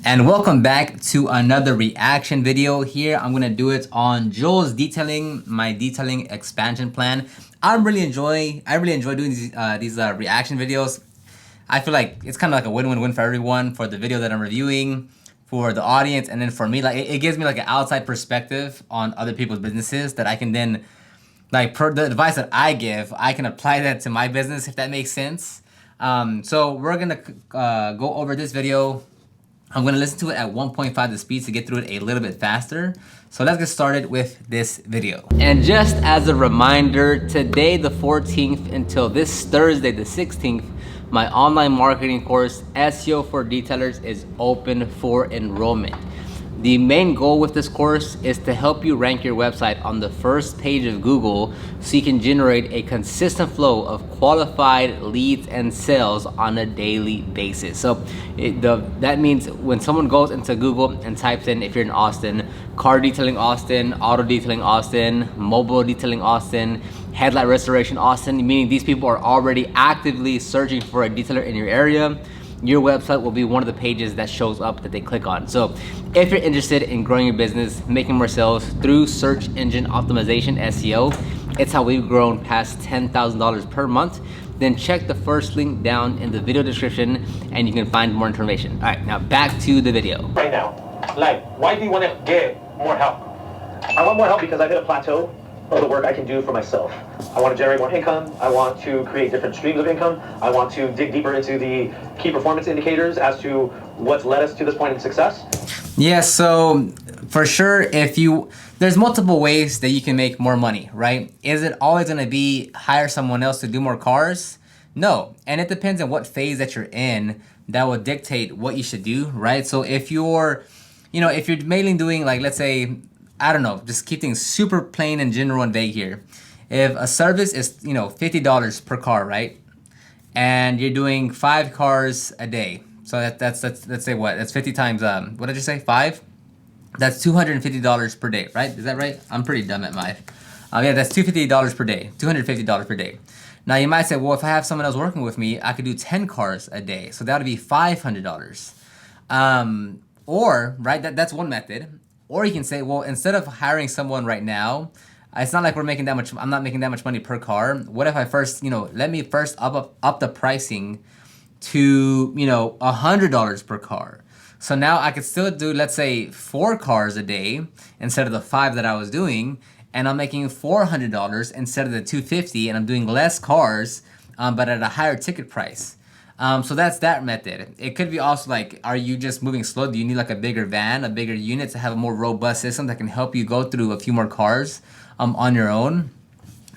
And welcome back to another reaction video. Here I'm gonna do it on Joel's detailing, my detailing expansion plan. I really enjoy doing these reaction videos. I feel like it's kind of like a win-win-win for everyone, for the video that I'm reviewing, for the audience, and then for me. Like it gives me like an outside perspective on other people's businesses that I can then, like, per the advice that I give, I can apply that to my business, if that makes sense. So we're gonna go over this video. I'm gonna listen to it at 1.5 the speed to get through it a little bit faster. So let's get started with this video. And just as a reminder, today the 14th until this Thursday the 16th, my online marketing course, SEO for Detailers, is open for enrollment. The main goal with this course is to help you rank your website on the first page of Google so you can generate a consistent flow of qualified leads and sales on a daily basis. So that means when someone goes into Google and types in, if you're in Austin, car detailing Austin, auto detailing Austin, mobile detailing Austin, headlight restoration Austin, meaning these people are already actively searching for a detailer in your area, your website will be one of the pages that shows up that they click on. So if you're interested in growing your business, making more sales through search engine optimization, SEO, it's how we've grown past $10,000 per month, then check the first link down in the video description and you can find more information. All right, now back to the video. Right now, like, why do you want to get more help? I want more help because I've hit a plateau of the work I can do for myself. I want to generate more income. I want to create different streams of income. I want to dig deeper into the key performance indicators as to what's led us to this point in success. Yeah, so for sure, there's multiple ways that you can make more money, right? Is it always gonna be hire someone else to do more cars? No, and it depends on what phase that you're in that will dictate what you should do, right? So if you're mainly doing, like, let's say, I don't know, just keep things super plain and general and vague here. If a service is, $50 per car, right? And you're doing 5 cars a day. So that's let's say what? That's 50 times, what did you say? 5? That's $250 per day, right? Is that right? I'm pretty dumb at math. Yeah, that's $250 per day, $250 per day. Now you might say, well, if I have someone else working with me, I could do 10 cars a day. So that would be $500. Or, right, that's one method. Or you can say, well, instead of hiring someone right now, it's not like I'm not making that much money per car. What if I first, let me first up the pricing to, $100 per car. So now I could still do, let's say, 4 cars a day instead of the 5 that I was doing, and I'm making $400 instead of the $250, and I'm doing less cars, but at a higher ticket price. So that's that method. It could be also like, are you just moving slow? Do you need like a bigger van, a bigger unit to have a more robust system that can help you go through a few more cars on your own?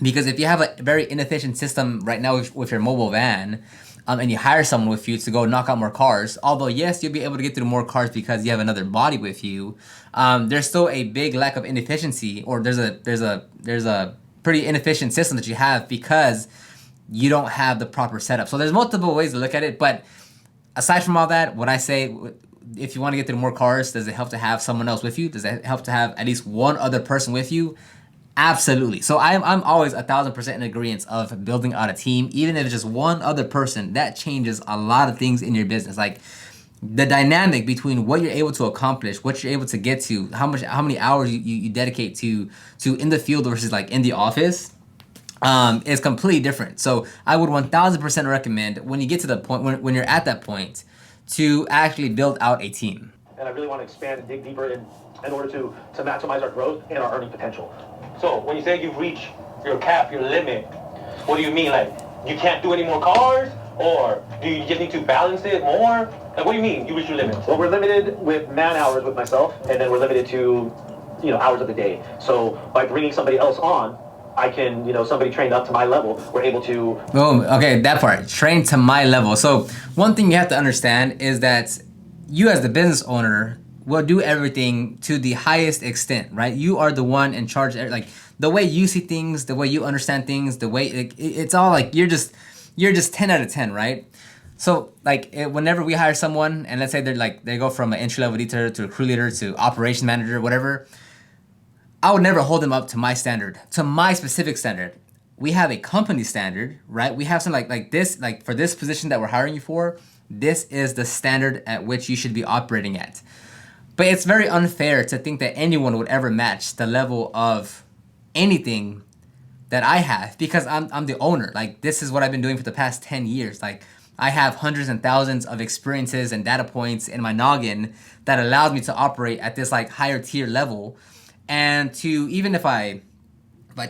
Because if you have a very inefficient system right now with your mobile van, and you hire someone with you to go knock out more cars, although yes, you'll be able to get through more cars because you have another body with you, there's still a big lack of inefficiency, or there's a pretty inefficient system that you have because you don't have the proper setup. So there's multiple ways to look at it, but aside from all that, what I say, if you want to get through more cars, does it help to have someone else with you? Does it help to have at least one other person with you? Absolutely. So I'm always 1,000% in agreement of building out a team, even if it's just one other person. That changes a lot of things in your business. Like the dynamic between what you're able to accomplish, what you're able to get to, how many hours you dedicate to in the field versus like in the office, is completely different. So I would 1,000% recommend, when you get to the point, when you're at that point, to actually build out a team. And I really want to expand and dig deeper in order to maximize our growth and our earning potential. So when you say you've reached your cap, your limit, what do you mean? Like, you can't do any more cars? Or do you just need to balance it more? Like, what do you mean you reach your limit? Well, we're limited with man hours with myself, and then we're limited to, hours of the day. So by bringing somebody else on, I can, somebody trained up to my level, we're able to... Boom. Okay, that part. Trained to my level. So one thing you have to understand is that you as the business owner will do everything to the highest extent, right? You are the one in charge. Like the way you see things, the way you understand things, the way it's all like you're just 10 out of 10, right? So like whenever we hire someone, and let's say they go from an entry level detailer to a crew leader to operation manager, whatever, I would never hold them up to my standard, to my specific standard. We have a company standard, right? We have something like this, like for this position that we're hiring you for, this is the standard at which you should be operating at. But it's very unfair to think that anyone would ever match the level of anything that I have, because I'm the owner. Like, this is what I've been doing for the past 10 years. Like, I have hundreds and thousands of experiences and data points in my noggin that allows me to operate at this like higher tier level. And to, even if I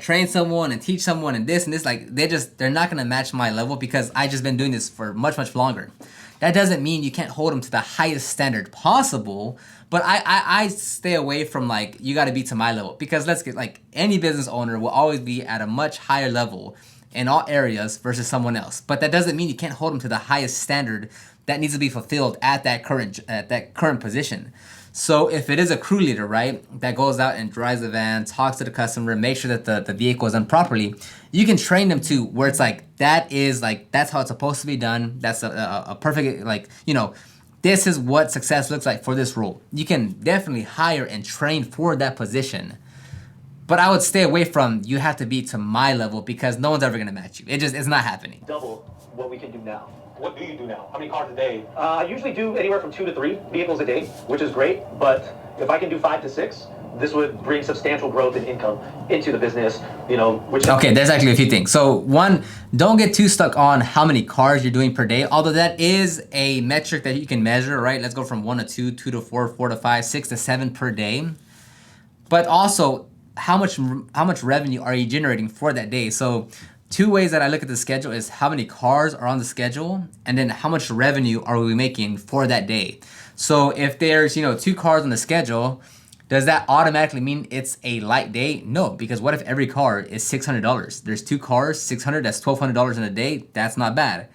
train someone and teach someone and this, like, they're not gonna match my level, because I just been doing this for much longer. That doesn't mean you can't hold them to the highest standard possible, but I stay away from like, you got to be to my level, because let's get, like, any business owner will always be at a much higher level in all areas versus someone else. But that doesn't mean you can't hold them to the highest standard that needs to be fulfilled at that current position. So if it is a crew leader, right, that goes out and drives the van, talks to the customer, makes sure that the vehicle is done properly, you can train them to where it's like, that's how it's supposed to be done. That's a perfect, like, this is what success looks like for this role. You can definitely hire and train for that position. But I would stay away from, you have to be to my level, because no one's ever going to match you. It's not happening. Double what we can do now. What do you do now? How many cars a day? I usually do anywhere from 2 to 3 vehicles a day, which is great. But if I can do 5 to 6, this would bring substantial growth in income into the business, Okay, there's actually a few things. So one, don't get too stuck on how many cars you're doing per day, although that is a metric that you can measure, right? Let's go from 1 to 2, 2 to 4, 4 to 5, 6 to 7 per day. But also, how much revenue are you generating for that day? So two ways that I look at the schedule is how many cars are on the schedule, and then how much revenue are we making for that day. So if there's 2 cars on the schedule, does that automatically mean it's a light day? No, because what if every car is $600? There's 2 cars, $600, that's $1,200 in a day. That's not bad.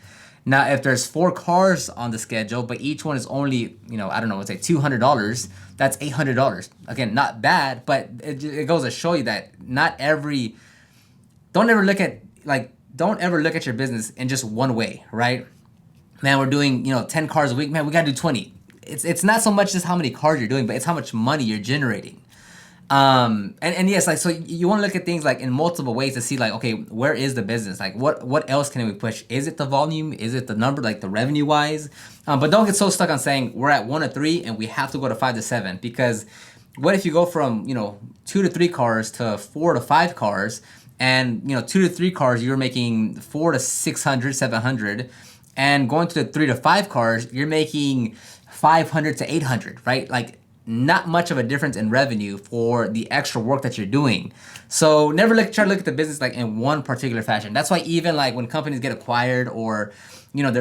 Now, if there's 4 cars on the schedule, but each one is only, I don't know, let's say $200, that's $800. Again, not bad, but it goes to show you that don't ever look at your business in just one way, right? Man, we're doing, 10 cars a week. Man, we gotta do 20. It's not so much just how many cars you're doing, but it's how much money you're generating. And yes, like, so you want to look at things like in multiple ways to see, like, okay, where is the business? Like, what else can we push? Is it the volume? Is it the number, like the revenue wise? But don't get so stuck on saying we're at 1 to 3 and we have to go to 5 to 7, because what if you go from, 2 to 3 cars to 4 to 5 cars, and 2 to 3 cars, you're making 4 to 600, 700, and going to the 3 to 5 cars, you're making 500 to 800, right? Like, not much of a difference in revenue for the extra work that you're doing. So never try to look at the business like in one particular fashion. That's why even like when companies get acquired, or they're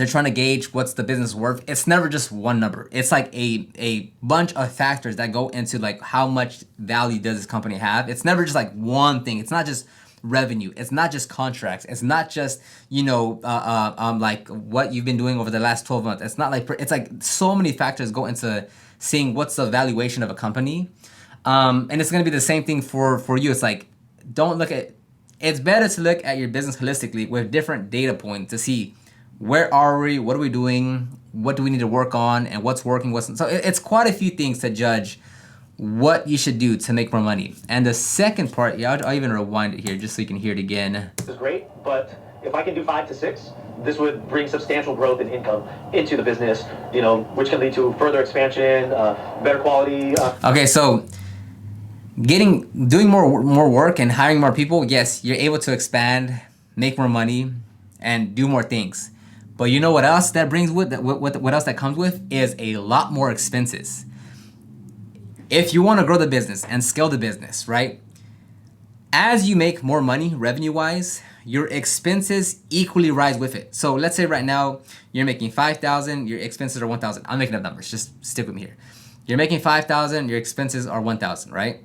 trying to gauge what's the business worth, it's never just one number. It's like a bunch of factors that go into like how much value does this company have. It's never just like one thing. It's not just revenue. It's not just contracts. It's not just like what you've been doing over the last 12 months. It's not like it's like so many factors go into seeing what's the valuation of a company, and it's gonna be the same thing for you. It's like, don't look at. It's better to look at your business holistically with different data points to see where are we, what are we doing, what do we need to work on, and what's working, what's not. So it's quite a few things to judge what you should do to make more money. And the second part, I'll even rewind it here just so you can hear it again. This is great, but if I can do 5 to 6, this would bring substantial growth in income into the business, which can lead to further expansion, better quality. Okay, so doing more work and hiring more people, yes, you're able to expand, make more money, and do more things. But you know what else that brings with what else that comes with is a lot more expenses. If you want to grow the business and scale the business, right? As you make more money revenue-wise, your expenses equally rise with it. So let's say right now you're making $5,000, your expenses are $1,000. I'm making up numbers, just stick with me here. You're making $5,000, your expenses are $1,000, right?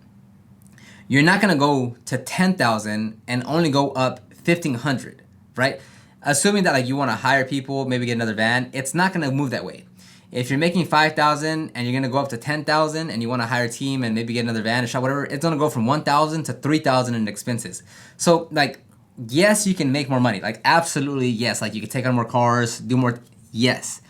You're not gonna go to $10,000 and only go up $1,500, right? Assuming that like you want to hire people, maybe get another van, it's not gonna move that way. If you're making $5,000 and you're gonna go up to $10,000 and you want to hire a team and maybe get another van, a shop, whatever, it's gonna go from $1,000 to $3,000 in expenses. So like, yes, you can make more money. Like, absolutely yes. Like, you can take on more cars, do more. Yes,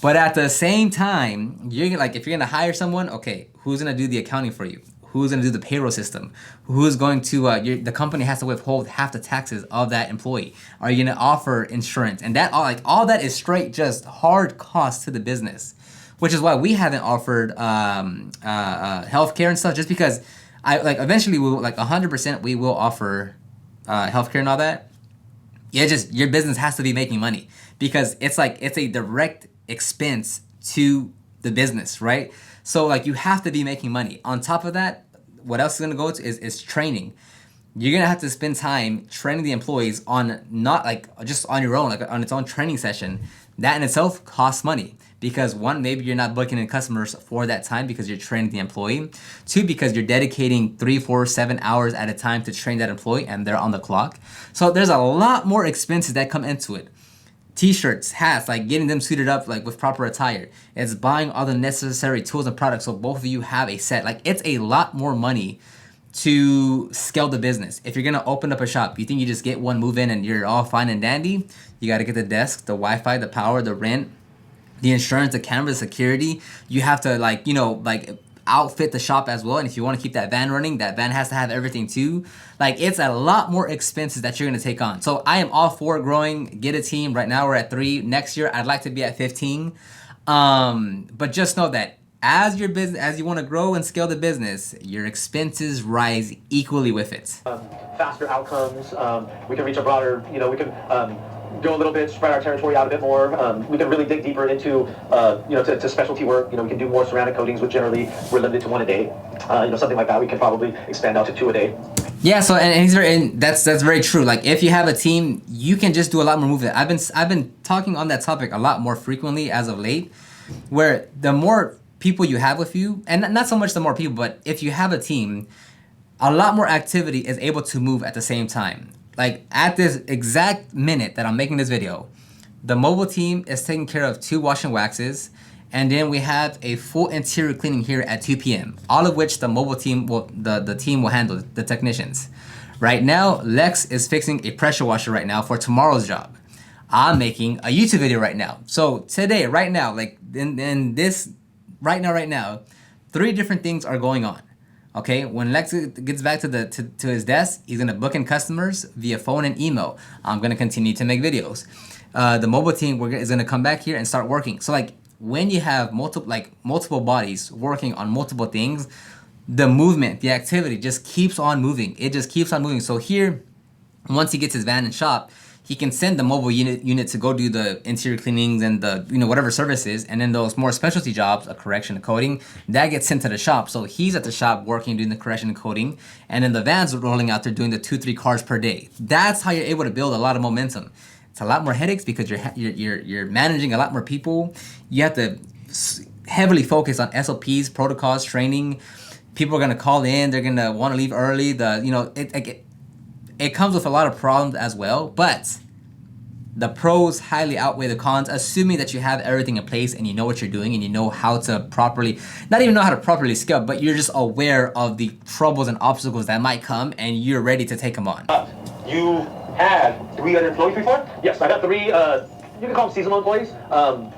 but at the same time, you're like, if you're gonna hire someone, okay, who's gonna do the accounting for you? who's going to do the payroll system, who's going to the company has to withhold half the taxes of that employee. Are you going to offer insurance? And that all that is straight just hard costs to the business, which is why we haven't offered healthcare and stuff. Just because eventually we will 100% we will offer healthcare and all that. Yeah, just your business has to be making money because it's a direct expense to the business, right? So like you have to be making money. On top of that, what else is gonna go to is training. You're gonna have to spend time training the employees on not like just on your own, like on its own training session. That in itself costs money because one, maybe you're not booking in customers for that time because you're training the employee. Two, because you're dedicating 3, 4, 7 hours at a time to train that employee and they're on the clock. So there's a lot more expenses that come into it. T-shirts, hats, like getting them suited up like with proper attire. It's buying all the necessary tools and products so both of you have a set. Like it's a lot more money to scale the business. If you're gonna open up a shop, you think you just get one move in and you're all fine and dandy? You gotta get the desk, the Wi-Fi, the power, the rent, the insurance, the camera, the security. You have to outfit the shop as well. And if you want to keep that van running, that van has to have everything too. Like it's a lot more expenses that you're going to take on. So I am all for growing, get a team. Right now we're at 3. Next year I'd like to be at 15. But just know that as you want to grow and scale the business, your expenses rise equally with it. Faster outcomes. We can reach a broader, we can go a little bit, spread our territory out a bit more. We can really dig deeper into, to specialty work. We can do more ceramic coatings, which generally we're limited to 1 a day. Something like that, we can probably expand out to 2 a day. Yeah, so and that's very true. Like if you have a team, you can just do a lot more movement. I've been talking on that topic a lot more frequently as of late, where the more people you have with you, and not so much the more people, but if you have a team, a lot more activity is able to move at the same time. Like at this exact minute that I'm making this video, the mobile team is taking care of 2 wash and waxes, and then we have a full interior cleaning here at 2 p.m. All of which the mobile team the team will handle, the technicians. Right now, Lex is fixing a pressure washer right now for tomorrow's job. I'm making a YouTube video right now. So today, right now, like in this right now, 3 different things are going on. Okay, when Lex gets back to his desk, he's gonna book in customers via phone and email. I'm gonna continue to make videos. The mobile team is gonna come back here and start working. So like when you have multiple bodies working on multiple things, the movement, the activity just keeps on moving. It just keeps on moving. So here, once he gets his van and shop, he can send the mobile unit to go do the interior cleanings and the whatever services, and then those more specialty jobs, a correction, a coating, that gets sent to the shop. So he's at the shop working, doing the correction and coating, and then the van's rolling out there doing the 2-3 cars per day. That's how you're able to build a lot of momentum. It's a lot more headaches because you're managing a lot more people. You have to heavily focus on SOPs, protocols, training. People are gonna call in. They're gonna want to leave early. It comes with a lot of problems as well, but the pros highly outweigh the cons, assuming that you have everything in place and you know what you're doing and you know how to not even know how to properly scale, but you're just aware of the troubles and obstacles that might come and you're ready to take them on. You had 3 other employees before? Yes, I got 3, you can call them seasonal employees.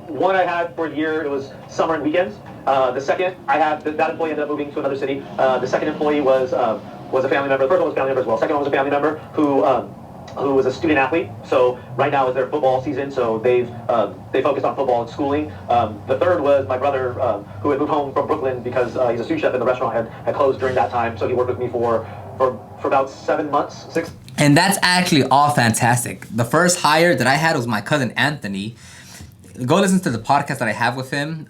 One I had for a year, it was summer and weekends. The second, I had, that employee ended up moving to another city. The second employee was a family member. The first one was a family member as well. Second one was a family member who was a student athlete. So right now is their football season, so they focused on football and schooling. The third was my brother who had moved home from Brooklyn because he's a sous chef and the restaurant had closed during that time. So he worked with me for about 7 months, 6. And that's actually all fantastic. The first hire that I had was my cousin Anthony. Go listen to the podcast that I have with him.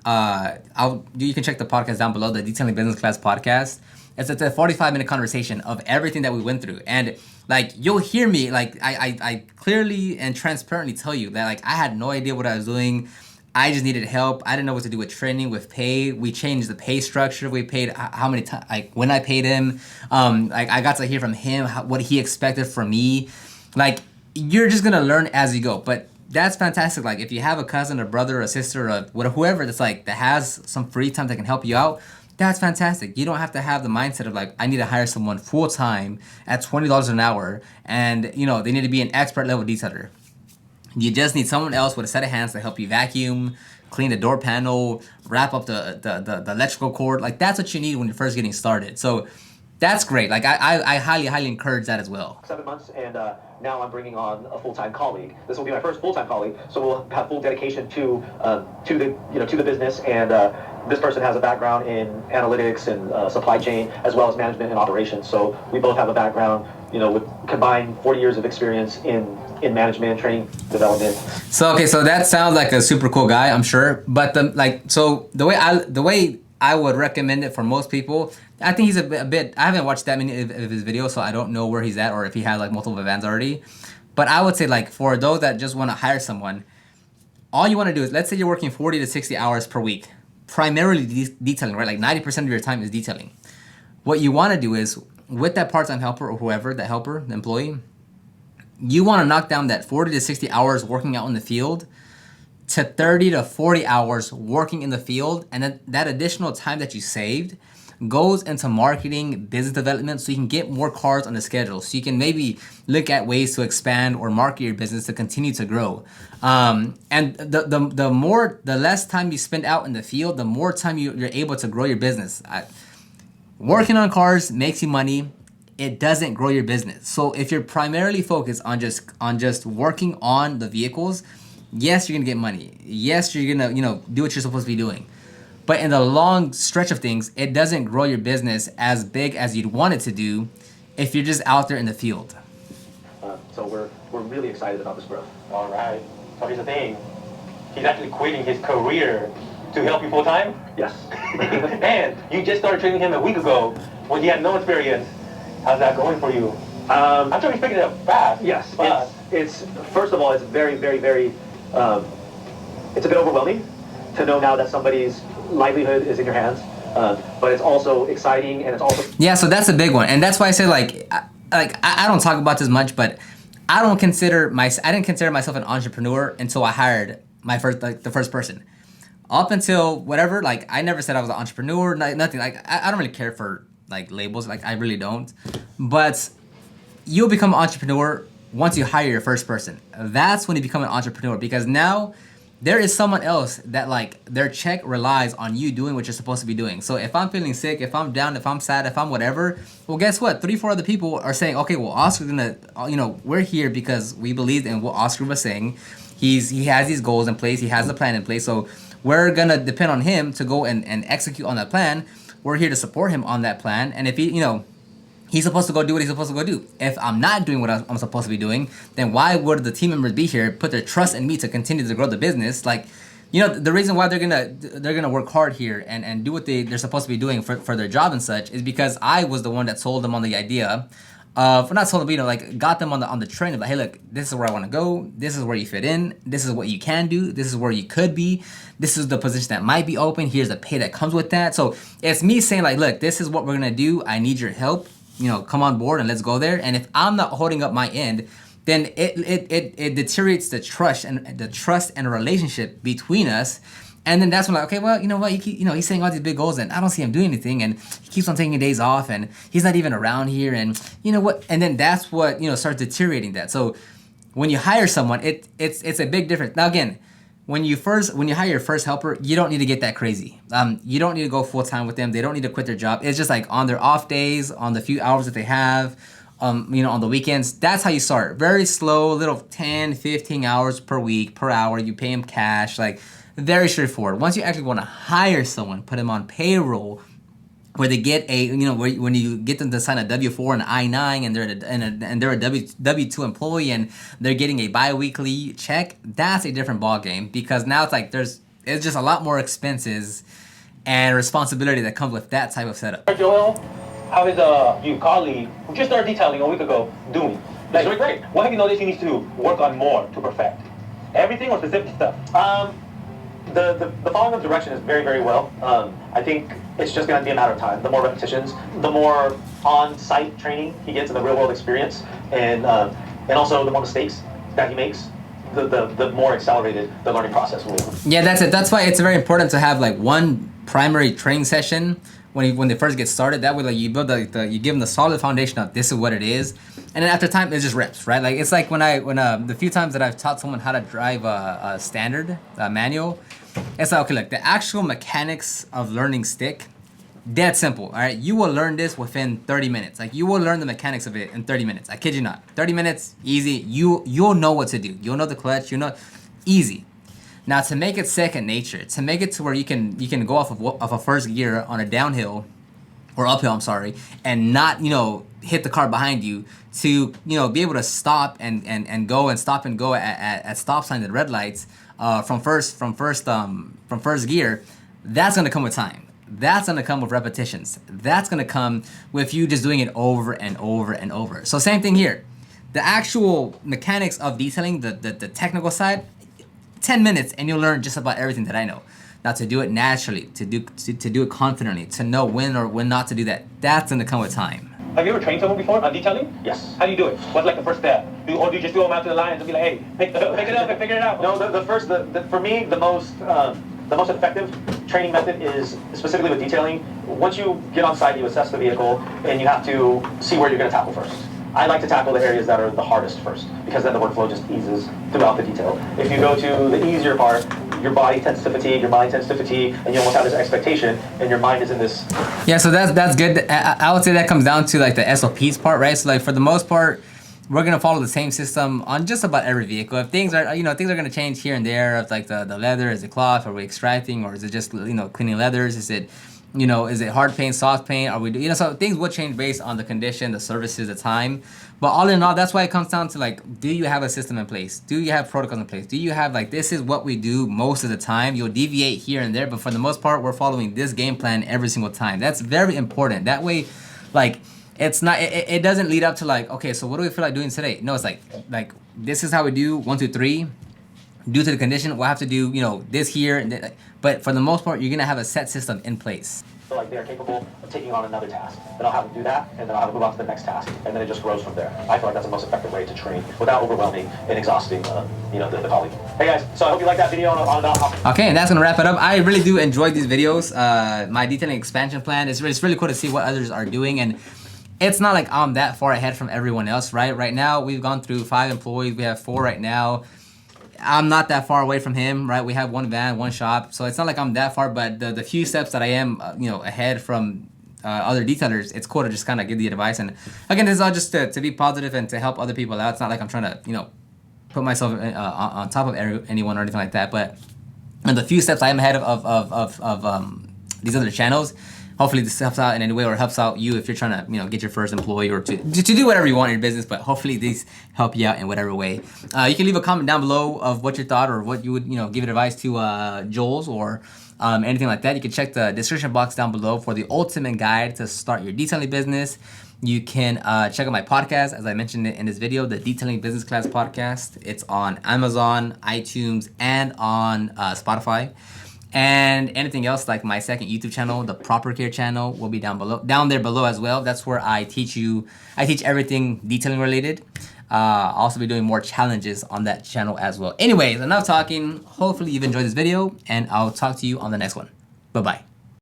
You can check the podcast down below, the Detailing Business Class podcast. It's a 45-minute conversation of everything that we went through. And like you'll hear me, like I clearly and transparently tell you that like I had no idea what I was doing. I just needed help. I didn't know what to do with training, with pay. We changed the pay structure. We paid how many times, like when I paid him. I got to hear from him what he expected from me. Like you're just gonna learn as you go. But that's fantastic. Like if you have a cousin, a brother, a sister, or whoever that has some free time that can help you out, that's fantastic. You don't have to have the mindset of like, I need to hire someone full time at $20 an hour, and they need to be an expert level detailer. You just need someone else with a set of hands to help you vacuum, clean the door panel, wrap up the electrical cord. Like that's what you need when you're first getting started. So that's great. Like I highly encourage that as well. 7 months, and now I'm bringing on a full-time colleague. This will be my first full-time colleague, so we'll have full dedication to the business. And this person has a background in analytics and supply chain, as well as management and operations. So we both have a background, with combined 40 years of experience in management, training, development. So okay, so that sounds like a super cool guy, I'm sure. But the way I would recommend it for most people. I think he's a bit. I haven't watched that many of his videos, so I don't know where he's at or if he has like multiple vans already. But I would say like for those that just want to hire someone, all you want to do is, let's say you're working 40 to 60 hours per week, primarily detailing, right? Like 90% of your time is detailing. What you want to do is with that part-time helper or whoever, the helper, the employee, you want to knock down that 40 to 60 hours working out in the field to 30 to 40 hours working in the field, and then that additional time that you saved goes into marketing, business development, so you can get more cars on the schedule. So you can maybe look at ways to expand or market your business to continue to grow. And the less time you spend out in the field, the more time you're able to grow your business. Working on cars makes you money. It doesn't grow your business. So if you're primarily focused on just working on the vehicles, yes, you're gonna get money. Yes, you're gonna do what you're supposed to be doing. But in the long stretch of things, it doesn't grow your business as big as you'd want it to do if you're just out there in the field. So we're really excited about this growth. All right. So here's the thing. He's actually quitting his career to help you full time? Yes. And you just started training him a week ago when he had no experience. How's that going for you? I'm sure he's picking it up fast. Yes. It's first of all, it's very, very, very, it's a bit overwhelming to know now that somebody's livelihood is in your hands, but it's also exciting, and it's also so that's a big one, and that's why I say I don't talk about this much, but I didn't consider myself an entrepreneur until I hired my the first person. Up until whatever, I never said I was an entrepreneur, nothing. I don't really care for labels, I really don't. But you'll become an entrepreneur once you hire your first person. That's when you become an entrepreneur, because now there is someone else that their check relies on you doing what you're supposed to be doing. So if I'm feeling sick, if I'm down, if I'm sad, if I'm whatever, well, guess what? 3-4 other people are saying, okay, well, Oscar's gonna, we're here because we believe in what Oscar was saying. He has these goals in place. He has a plan in place. So we're gonna depend on him to go and execute on that plan. We're here to support him on that plan. And if he's supposed to go do what he's supposed to go do. If I'm not doing what I'm supposed to be doing, then why would the team members be here, put their trust in me to continue to grow the business? The reason why they're gonna work hard here and do what they're supposed to be doing for their job and such is because I was the one that sold them on the idea of, not sold them, but got them on the train of hey, look, this is where I want to go. This is where you fit in. This is what you can do. This is where you could be. This is the position that might be open. Here's the pay that comes with that. So it's me saying look, this is what we're gonna do. I need your help. Come on board and let's go there. And if I'm not holding up my end, then it deteriorates the trust and relationship between us. And then that's when okay, well, you know what, he's saying all these big goals and I don't see him doing anything, and he keeps on taking days off and he's not even around here, and you know what, and then that's what starts deteriorating that. So when you hire someone, it's a big difference. Now again, when you hire your first helper, you don't need to get that crazy. You don't need to go full time with them. They don't need to quit their job. It's just on their off days, on the few hours that they have, on the weekends. That's how you start. Very slow, little 10, 15 hours per week, per hour. You pay them cash, very straightforward. Once you actually want to hire someone, put them on payroll, where they get when you get them to sign a W-4 and I-9, and they're a W-2 employee and they're getting a bi-weekly check, that's a different ballgame, because now it's it's just a lot more expenses and responsibility that comes with that type of setup. Joel, how is your colleague who just started detailing a week ago doing? He's doing great. What have you noticed he needs to work on more to perfect? Everything or specific stuff? The following of direction is very, very well. I think it's just going to be a matter of time. The more repetitions, the more on-site training he gets in the real-world experience, and also the more mistakes that he makes, the more accelerated the learning process will be. Yeah, that's it. That's why it's very important to have one primary training session when they first get started. That way, you build you give them the solid foundation of this is what it is, and then after time it's just reps, right? It's when the few times that I've taught someone how to drive a standard manual. It's like, okay, look, the actual mechanics of learning stick, dead simple, all right? You will learn this within 30 minutes. Like, you will learn the mechanics of it in 30 minutes. I kid you not. 30 minutes, easy. You'll know what to do. You'll know the clutch, easy. Now, to make it second nature, to make it to where you can go off of a first gear on a downhill, or uphill, I'm sorry, and not, hit the car behind you, to, be able to stop and go and stop and go at stop signs and red lights, from first gear, that's gonna come with time. That's gonna come with repetitions. That's gonna come with you just doing it over and over and over. So same thing here. The actual mechanics of detailing, the technical side, 10 minutes and you'll learn just about everything that I know. Now, to do it naturally, to do it confidently, to know when or when not to do that, that's gonna come with time. Have you ever trained someone before on detailing? Yes. How do you do it? What's like the first step? Or do you just do them out to the lines and be like, hey, pick it up and figure it out? No, for me, the most effective training method is specifically with detailing. Once you get on site, you assess the vehicle, and you have to see where you're going to tackle first. I like to tackle the areas that are the hardest first, because then the workflow just eases throughout the detail. If you go to the easier part, your body tends to fatigue, your mind tends to fatigue, and you almost have this expectation, and your mind is in this. Yeah, so that's good. I would say that comes down to like the SOPs part, right? So like for the most part, we're gonna follow the same system on just about every vehicle. If things are gonna change here and there, if like the leather, is it cloth, are we extracting, or is it just cleaning leathers? Is it is it hard paint, soft paint? Are we so things will change based on the condition, the services, the time. But all in all, that's why it comes down to like, do you have a system in place? Do you have protocols in place? Do you have like, this is what we do most of the time? You'll deviate here and there, but for the most part, we're following this game plan every single time. That's very important. That way, like, it's not, it doesn't lead up to like, okay, so what do we feel like doing today? No, it's like this is how we do 1, 2, 3. Due to the condition, we'll have to do this here, and but for the most part, you're gonna have a set system in place. So like they're capable of taking on another task. Then I'll have them do that, and then I'll have them move on to the next task, and then it just grows from there. I feel like that's the most effective way to train without overwhelming and exhausting, the colleague. Hey guys, so I hope you like that video on Okay, and that's gonna wrap it up. I really do enjoy these videos. My detailing expansion plan is really cool to see what others are doing, and it's not like I'm that far ahead from everyone else, right? Right now, we've gone through 5 employees. We have 4 right now. I'm not that far away from him, right? We have 1 van, 1 shop, so it's not like I'm that far. But the few steps that I am, ahead from other detailers, it's cool to just kind of give the advice. And again, this is all just to be positive and to help other people out. It's not like I'm trying to, put myself on top of anyone or anything like that. But in the few steps I am ahead of these other channels, hopefully this helps out in any way, or helps out you if you're trying to, get your first employee, or to do whatever you want in your business. But hopefully these help you out in whatever way. You can leave a comment down below of what you thought, or what you would, give advice to Joel's, or anything like that. You can check the description box down below for the ultimate guide to start your detailing business. You can check out my podcast, as I mentioned it in this video, the Detailing Business Class Podcast. It's on Amazon, iTunes, and on Spotify. And anything else, like my second YouTube channel, the Proper Care channel, will be down there below as well. That's where I teach everything detailing related. I'll also be doing more challenges on that channel as well. Anyways, enough talking. Hopefully you've enjoyed this video, and I'll talk to you on the next one. Bye-bye.